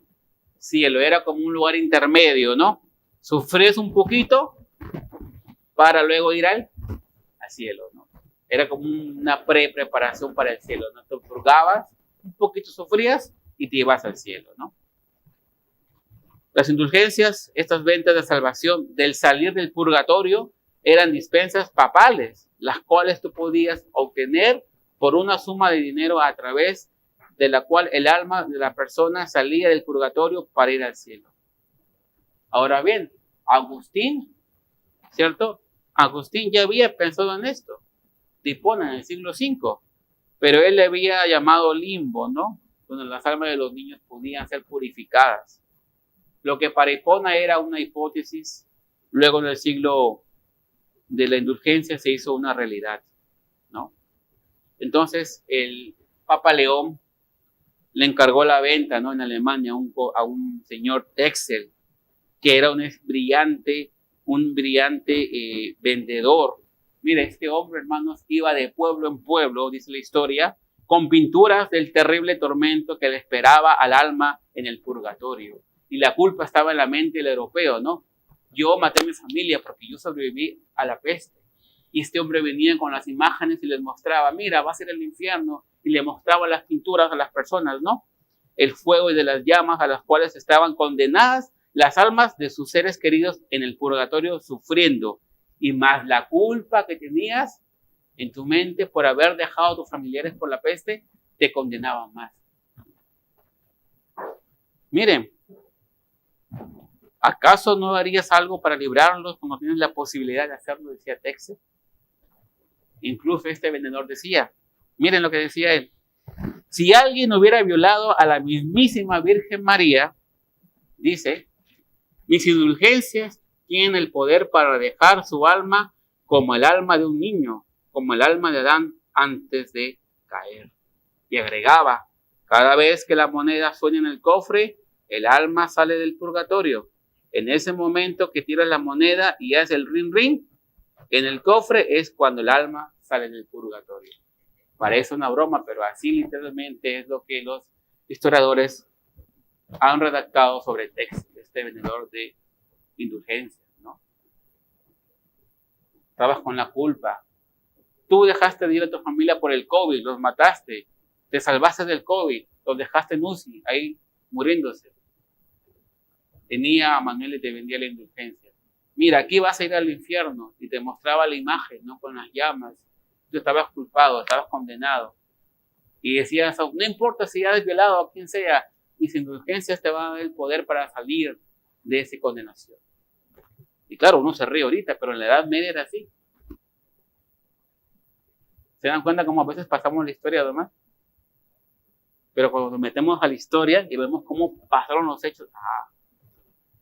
cielo. Era como un lugar intermedio, ¿no? Sufrías un poquito para luego ir al cielo, ¿no? Era como una preparación para el cielo, ¿no? Te purgabas, un poquito sufrías y te ibas al cielo, ¿no? Las indulgencias, estas ventas de salvación del salir del purgatorio, eran dispensas papales, las cuales tú podías obtener por una suma de dinero a través de la cual el alma de la persona salía del purgatorio para ir al cielo. Ahora bien, Agustín, ¿cierto? Agustín ya había pensado en esto, Hipona en el siglo V, pero él le había llamado limbo, ¿no? Donde las almas de los niños podían ser purificadas. Lo que para Hipona era una hipótesis, luego en el siglo de la indulgencia se hizo una realidad, ¿no? Entonces el Papa León le encargó la venta, ¿no? En Alemania a un señor Texel, que era un brillante vendedor. Mire, este hombre, hermanos, iba de pueblo en pueblo, dice la historia, con pinturas del terrible tormento que le esperaba al alma en el purgatorio. Y la culpa estaba en la mente del europeo, ¿no? Yo maté a mi familia porque yo sobreviví a la peste. Y este hombre venía con las imágenes y les mostraba, mira, va a ser el infierno. Y le mostraba las pinturas a las personas, ¿no? El fuego y de las llamas a las cuales estaban condenadas las almas de sus seres queridos en el purgatorio sufriendo. Y más la culpa que tenías en tu mente por haber dejado a tus familiares por la peste, te condenaban más. Miren, ¿acaso no harías algo para librarlos cuando tienes la posibilidad de hacerlo? Decía Texas. Incluso este vendedor decía, miren lo que decía él, Si alguien hubiera violado a la mismísima Virgen María, dice, mis indulgencias tienen el poder para dejar su alma como el alma de un niño, como el alma de Adán antes de caer. Y agregaba, cada vez que la moneda suena en el cofre, el alma sale del purgatorio. En ese momento que tiras la moneda y hace el ring ring, en el cofre es cuando el alma sale del purgatorio. Parece una broma, pero así literalmente es lo que los historiadores han redactado sobre el texto de este vendedor de indulgencias, ¿no? Estabas con la culpa. Tú dejaste de ir a tu familia por el COVID, los mataste, te salvaste del COVID, los dejaste en UCI, ahí muriéndose. Venía a Manuel y te vendía la indulgencia. Mira, aquí vas a ir al infierno, y te mostraba la imagen, ¿no? Con las llamas. Tú estabas culpado, estabas condenado. Y decías, no importa si has violado a quien sea, mis indulgencias te van a dar el poder para salir de esa condenación. Y claro, uno se ríe ahorita, pero en la Edad Media era así. ¿Se dan cuenta cómo a veces pasamos la historia, además? Pero cuando nos metemos a la historia y vemos cómo pasaron los hechos,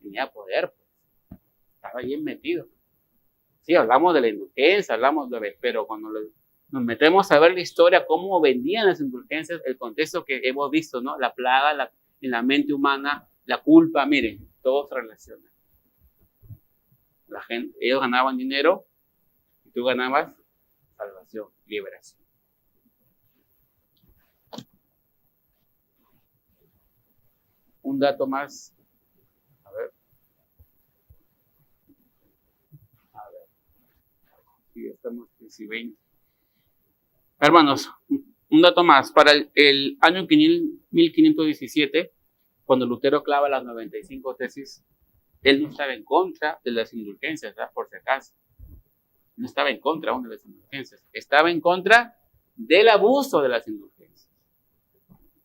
tenía poder, pues. Estaba bien metido. Sí, hablamos de la indulgencia, pero cuando nos metemos a ver la historia, cómo vendían las indulgencias, el contexto que hemos visto, ¿no? La plaga en la mente humana, la culpa, miren, todo se relaciona. Ellos ganaban dinero y tú ganabas salvación, liberación. Un dato más. A ver. Sí, estamos en 20. Hermanos, un dato más. Para el año 1517, cuando Lutero clava las 95 tesis, él no estaba en contra de las indulgencias, ¿verdad? Por si acaso. No estaba en contra aún de las indulgencias. Estaba en contra del abuso de las indulgencias.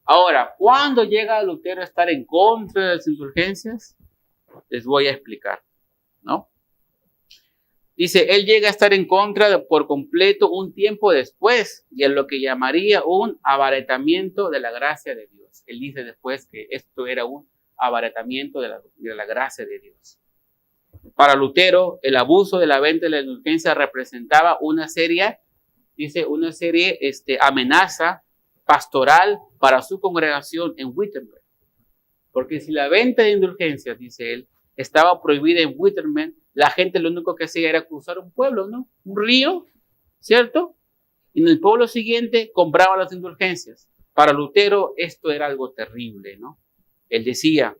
Ahora, ¿cuándo llega Lutero a estar en contra de las indulgencias? Les voy a explicar, ¿no? Dice, él llega a estar en contra por completo un tiempo después, y en lo que llamaría un abaratamiento de la gracia de Dios. Él dice después que esto era un abaratamiento de la gracia de Dios. Para Lutero, el abuso de la venta de la indulgencia representaba una serie amenaza pastoral para su congregación en Wittenberg. Porque si la venta de indulgencias, dice él, estaba prohibida en Wittenberg, la gente lo único que hacía era cruzar un pueblo, ¿no? Un río, ¿cierto? Y en el pueblo siguiente compraba las indulgencias. Para Lutero esto era algo terrible, ¿no? Él decía,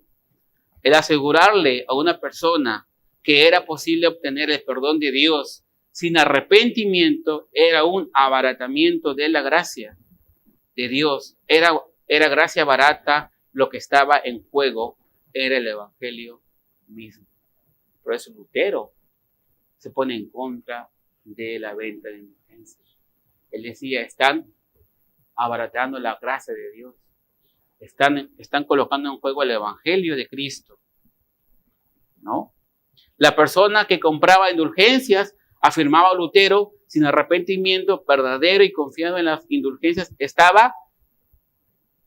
el asegurarle a una persona que era posible obtener el perdón de Dios sin arrepentimiento era un abaratamiento de la gracia de Dios. Era gracia barata, lo que estaba en juego era el evangelio mismo. Por eso Lutero se pone en contra de la venta de indulgencias. Él decía, están abaratando la gracia de Dios. Están colocando en juego el evangelio de Cristo, ¿no? La persona que compraba indulgencias, afirmaba Lutero, sin arrepentimiento verdadero y confiado en las indulgencias, estaba,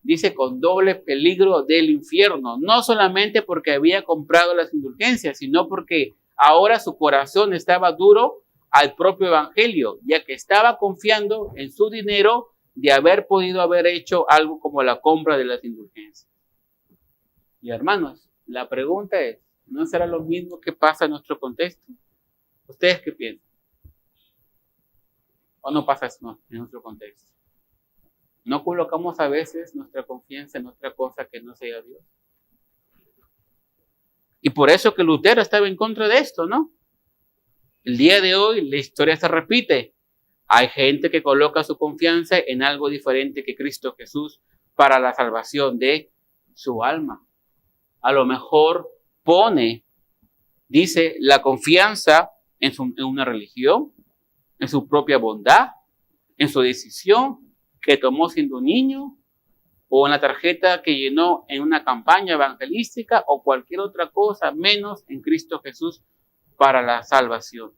dice, con doble peligro del infierno. No solamente porque había comprado las indulgencias, sino porque ahora su corazón estaba duro al propio evangelio, ya que estaba confiando en su dinero de haber podido haber hecho algo como la compra de las indulgencias. Y hermanos, la pregunta es, ¿no será lo mismo que pasa en nuestro contexto? ¿Ustedes qué piensan? ¿O no pasa eso en nuestro contexto? ¿No colocamos a veces nuestra confianza en otra cosa que no sea Dios? Y por eso que Lutero estaba en contra de esto, ¿no? El día de hoy la historia se repite. Hay gente que coloca su confianza en algo diferente que Cristo Jesús para la salvación de su alma. A lo mejor pone, dice, la confianza en una religión, en su propia bondad, en su decisión que tomó siendo niño, o en la tarjeta que llenó en una campaña evangelística, o cualquier otra cosa, menos en Cristo Jesús para la salvación.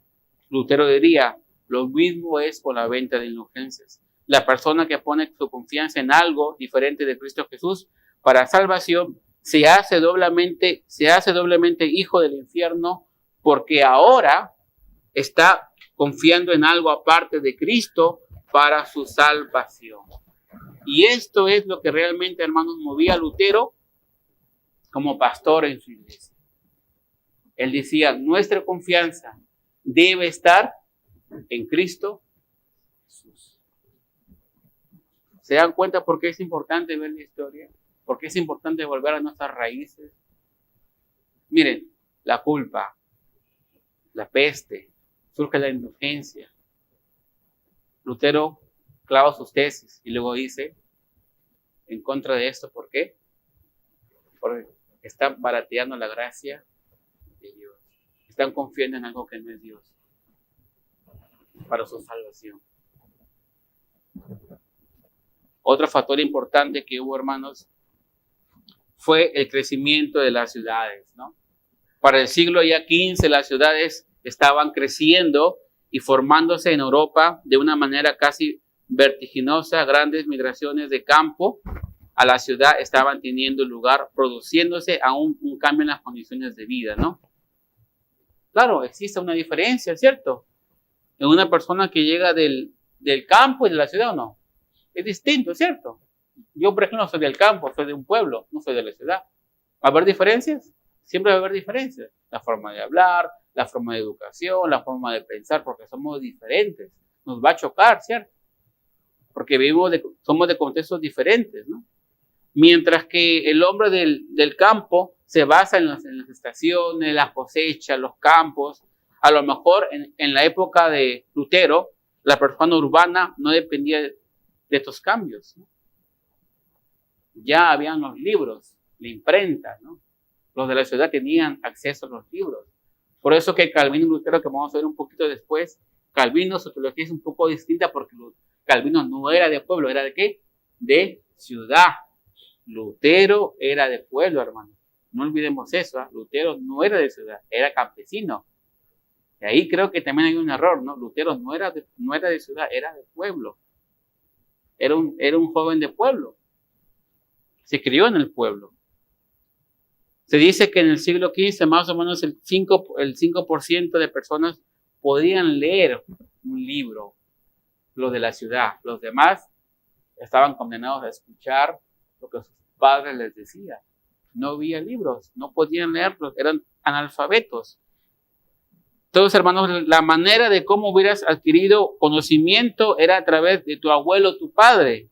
Lutero diría, lo mismo es con la venta de indulgencias. la persona que pone su confianza en algo diferente de Cristo Jesús para salvación, se hace doblemente hijo del infierno, porque ahora está confiando en algo aparte de Cristo para su salvación. Y esto es lo que realmente, hermanos, movía a Lutero como pastor en su iglesia. Él decía, nuestra confianza debe estar en Cristo Jesús. ¿Se dan cuenta por qué es importante ver la historia? ¿Por qué es importante volver a nuestras raíces? Miren, la culpa, la peste, surge la indulgencia. Lutero clava sus tesis y luego dice, en contra de esto, ¿por qué? Porque están barateando la gracia de Dios. Están confiando en algo que no es Dios para su salvación. Otro factor importante que hubo, hermanos, fue el crecimiento de las ciudades, ¿no? Para el siglo ya XV, las ciudades estaban creciendo y formándose en Europa de una manera casi vertiginosa. Grandes migraciones de campo a la ciudad estaban teniendo lugar, produciéndose aún un cambio en las condiciones de vida, ¿no? Claro, existe una diferencia, ¿cierto? En una persona que llega del campo y de la ciudad, ¿o no? Es distinto, ¿cierto? Yo, por ejemplo, no soy del campo, soy de un pueblo, no soy de la ciudad. ¿Va a haber diferencias? Siempre va a haber diferencias. La forma de hablar, la forma de educación, la forma de pensar, porque somos diferentes. Nos va a chocar, ¿cierto? Porque somos de contextos diferentes, ¿no? Mientras que el hombre del campo se basa en las estaciones, las cosechas, los campos. A lo mejor en la época de Lutero, la persona urbana no dependía de estos cambios, ¿no? Ya habían los libros, la imprenta, ¿no? Los de la ciudad tenían acceso a los libros. Por eso que Calvino y Lutero, que vamos a ver un poquito después, Calvino, su teología es un poco distinta porque Calvino no era de pueblo, ¿era de qué? De ciudad. Lutero era de pueblo, hermano. No olvidemos eso, ¿eh? Lutero no era de ciudad, era campesino. Y ahí creo que también hay un error, ¿no? Lutero no era de ciudad, era de pueblo. Era un joven de pueblo. Se crió en el pueblo. Se dice que en el siglo XV más o menos el 5% de personas podían leer un libro, lo de la ciudad. Los demás estaban condenados a escuchar lo que sus padres les decían. No había libros, no podían leerlos, eran analfabetos. Entonces, hermanos, la manera de cómo hubieras adquirido conocimiento era a través de tu abuelo, tu padre.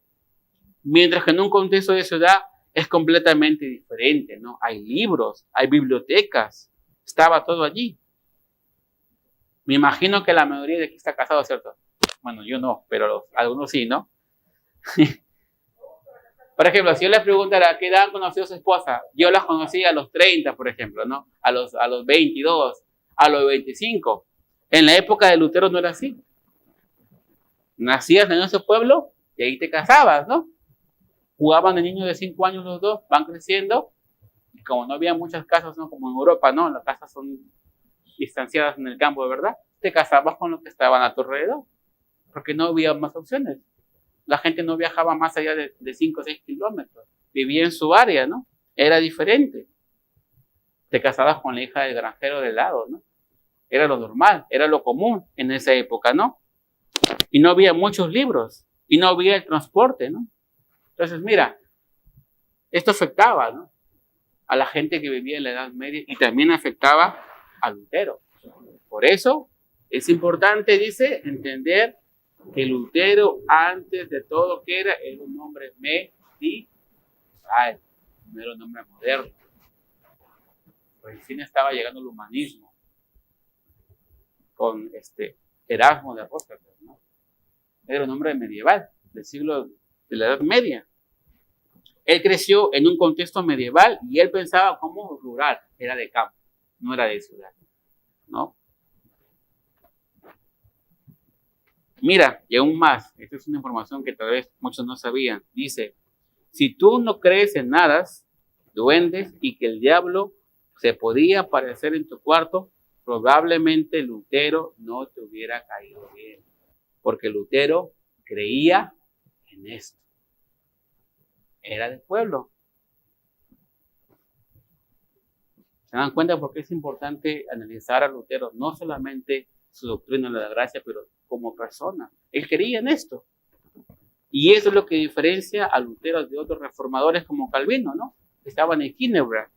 Mientras que en un contexto de ciudad es completamente diferente, ¿no? Hay libros, hay bibliotecas, estaba todo allí. Me imagino que la mayoría de aquí está casado, ¿cierto? Bueno, yo no, pero algunos sí, ¿no? Por ejemplo, si yo les preguntara ¿a qué edad conoció a su esposa? Yo las conocí a los 30, por ejemplo, ¿no? A los 22, a los 25. En la época de Lutero no era así. Nacías en ese pueblo y ahí te casabas, ¿no? Jugaban de niños de 5 años los dos, van creciendo. Y como no había muchas casas, ¿no? Como en Europa, ¿no? Las casas son distanciadas en el campo, de verdad. Te casabas con los que estaban a tu alrededor. Porque no había más opciones. La gente no viajaba más allá de 5 o 6 kilómetros. Vivía en su área, ¿no? Era diferente. Te casabas con la hija del granjero de lado, ¿no? Era lo normal, era lo común en esa época, ¿no? Y no había muchos libros. Y no había el transporte, ¿no? Entonces, mira, esto afectaba, ¿no? A la gente que vivía en la Edad Media y también afectaba a Lutero. Por eso es importante, dice, entender que Lutero, antes de todo, que era un hombre medieval, no era un hombre moderno. Recién estaba llegando el humanismo con Erasmo de Rotterdam, ¿no? Era un hombre medieval, del siglo de la Edad Media. Él creció en un contexto medieval y él pensaba como rural, era de campo, no era de ciudad, ¿no? Mira, y aún más, esta es una información que tal vez muchos no sabían. Dice, si tú no crees en hadas, duendes y que el diablo se podía aparecer en tu cuarto, probablemente Lutero no te hubiera caído bien. Porque Lutero creía en esto. Era del pueblo. ¿Se dan cuenta por qué es importante analizar a Lutero? No solamente su doctrina de la gracia, pero como persona. Él creía en esto. Y eso es lo que diferencia a Lutero de otros reformadores como Calvino, ¿no? Que estaban en Ginebra,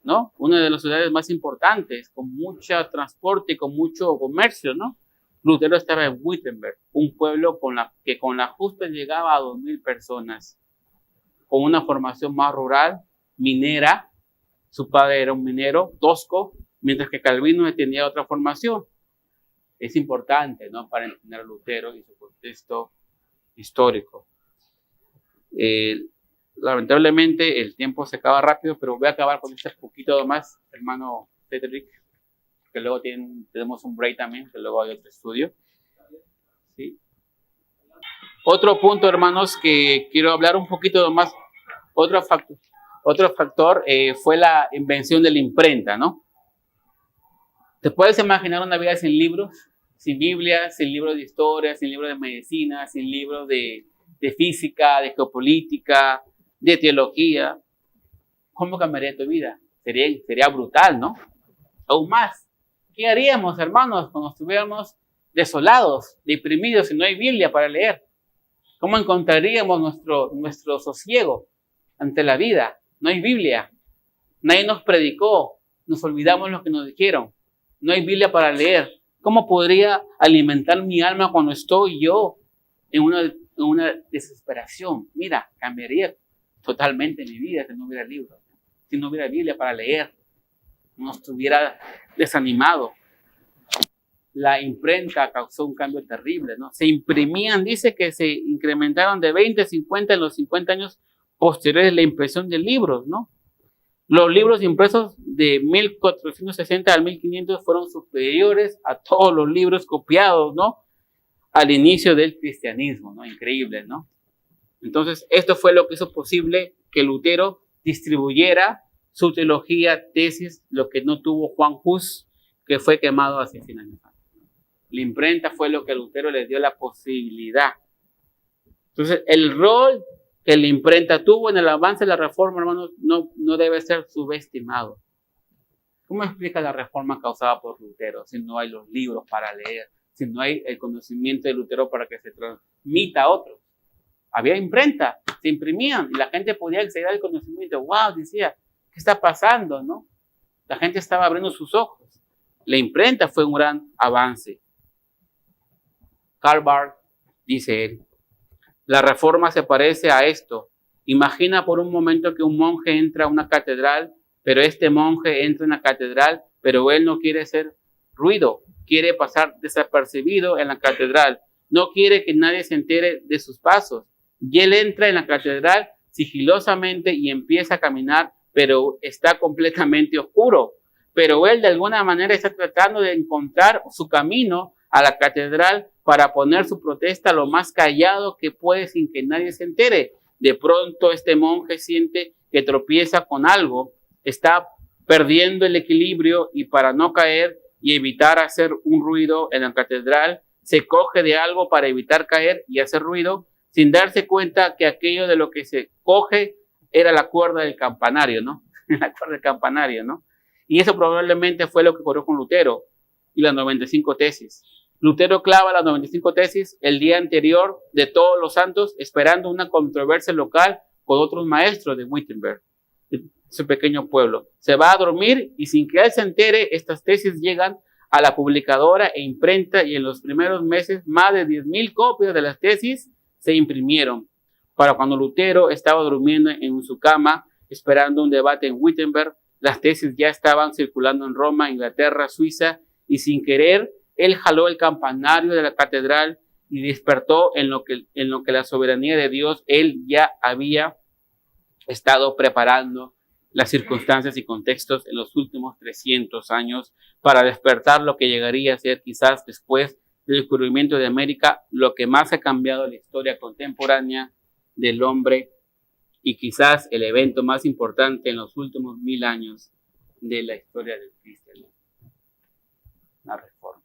¿no? Una de las ciudades más importantes, con mucho transporte y con mucho comercio, ¿no? Lutero estaba en Wittenberg, un pueblo que con la justa llegaba a 2.000 personas, con una formación más rural, minera. Su padre era un minero tosco, mientras que Calvino tenía otra formación. Es importante, ¿no?, para entender a Lutero y su contexto histórico. Lamentablemente el tiempo se acaba rápido, pero voy a acabar con este poquito más, hermano Cedric, que luego tenemos un break también, que luego hay otro estudio. ¿Sí? Otro punto, hermanos, que quiero hablar un poquito más, otro factor fue la invención de la imprenta, ¿no? ¿Te puedes imaginar una vida sin libros? Sin Biblia, sin libros de historia, sin libros de medicina, sin libros de física, de geopolítica, de teología. ¿Cómo cambiaría tu vida? Sería brutal, ¿no? Aún más, ¿qué haríamos, hermanos, cuando estuviéramos desolados, deprimidos y no hay Biblia para leer? ¿Cómo encontraríamos nuestro sosiego ante la vida? No hay Biblia. Nadie nos predicó. Nos olvidamos lo que nos dijeron. No hay Biblia para leer. ¿Cómo podría alimentar mi alma cuando estoy yo en una desesperación? Mira, cambiaría totalmente mi vida si no hubiera libros, si no hubiera Biblia para leer, no estuviera desanimado. La imprenta causó un cambio terrible, ¿no? Se imprimían, dice que se incrementaron de 20 a 50 en los 50 años posteriores a la impresión de libros, ¿no? Los libros impresos de 1460 al 1500 fueron superiores a todos los libros copiados, ¿no?, al inicio del cristianismo, ¿no? Increíble, ¿no? Entonces, esto fue lo que hizo posible que Lutero distribuyera su teología, tesis, lo que no tuvo Juan Hus, que fue quemado hace 100 años. La imprenta fue lo que a Lutero le dio la posibilidad. Entonces, el rol que la imprenta tuvo en el avance de la reforma, hermanos, no debe ser subestimado. ¿Cómo explica la reforma causada por Lutero si no hay los libros para leer, si no hay el conocimiento de Lutero para que se transmita a otros? Había imprenta, se imprimían y la gente podía acceder al conocimiento. ¡Wow! Decía, ¿qué está pasando, no? La gente estaba abriendo sus ojos. La imprenta fue un gran avance. Karl Barth, dice él, la reforma se parece a esto. Imagina por un momento que un monje entra a una catedral, pero este monje entra en la catedral, pero él no quiere hacer ruido, quiere pasar desapercibido en la catedral, no quiere que nadie se entere de sus pasos. Y él entra en la catedral sigilosamente y empieza a caminar, pero está completamente oscuro. Pero él de alguna manera está tratando de encontrar su camino a la catedral para poner su protesta lo más callado que puede sin que nadie se entere. De pronto este monje siente que tropieza con algo, está perdiendo el equilibrio y para no caer y evitar hacer un ruido en la catedral, se coge de algo para evitar caer y hacer ruido, sin darse cuenta que aquello de lo que se coge era la cuerda del campanario, ¿no? La cuerda del campanario, ¿no? Y eso probablemente fue lo que ocurrió con Lutero y las 95 tesis. Lutero clava las 95 tesis el día anterior de Todos los Santos, esperando una controversia local con otros maestros de Wittenberg, ese pequeño pueblo. Se va a dormir y sin que él se entere, estas tesis llegan a la publicadora e imprenta y en los primeros meses más de 10,000 copias de las tesis se imprimieron. Para cuando Lutero estaba durmiendo en su cama, esperando un debate en Wittenberg, las tesis ya estaban circulando en Roma, Inglaterra, Suiza, y sin querer, él jaló el campanario de la catedral y despertó en lo que la soberanía de Dios, él ya había estado preparando las circunstancias y contextos en los últimos 300 años para despertar lo que llegaría a ser quizás después del descubrimiento de América, lo que más ha cambiado la historia contemporánea del hombre y quizás el evento más importante en los últimos 1000 años de la historia del cristianismo, la reforma.